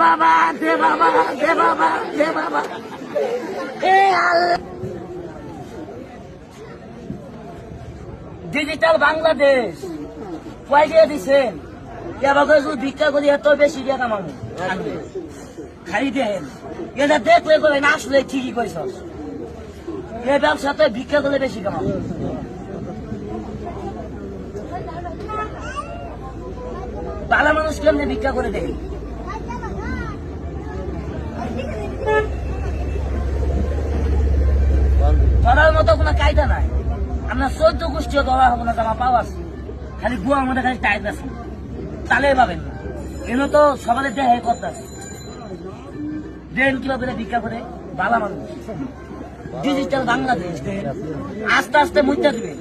বাবা দে বাবা দে বাবা দে বাবা এ আল্লাহ। ডিজিটাল বাংলাদেশ কয় দিয়ে দিচ্ছেন? এবার ভিক্ষা করি এত বেশি দিয়ে কামানো খাই দেন। এটা দেখলে করে না আসলে ঠিকই কইস, এই ব্যবসাতে ভিক্ষা করলে বেশি কামাবো। ভালো মানুষ কেমনি ভিক্ষা করে দেখি? ধরার মতো কোনো কায়দা নাই। আমরা 14 গোষ্ঠীও ধরা হবো না, জামা পাওয়া আছে, খালি গুয়ার মধ্যে খালি টাইট আছে, তালে পাবেন না। এগুলো তো সকালে দেহে করতে আছে। দেন কিভাবে ভিক্ষা করে ভালো মানুষ। ডিজিটাল বাংলাদেশ আস্তে আস্তে মুইটা দিবে।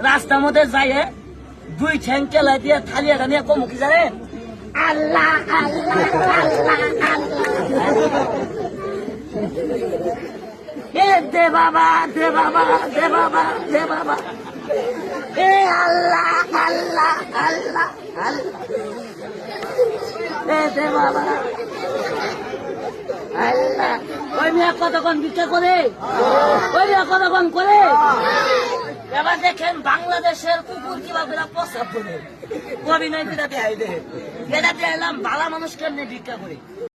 রাস্তার মধ্যে যাই দুই ঠ্যাং কেলাই দিয়ে থালিয়া গানিয়া কম কি জানেন? আল্লাহ আল্লাহ আল্লাহ আল্লাহ এ দে বাবা দে বাবা দে বাবা দে বাবা এ আল্লাহ আল্লাহ আল্লাহ আল্লাহ এ দে বাবা আল্লাহ। ওই মেয়ে কতক্ষণ ভিক্ষা করে, ওই মেয়ে কতক্ষণ করে। এবার দেখেন বাংলাদেশের কুকুর কিভাবে প্রস্তাব করে অভিনয় করে দেয়। এটা দিয়ে এলাম ভালো মানুষ কেমনি ভিক্ষা করে।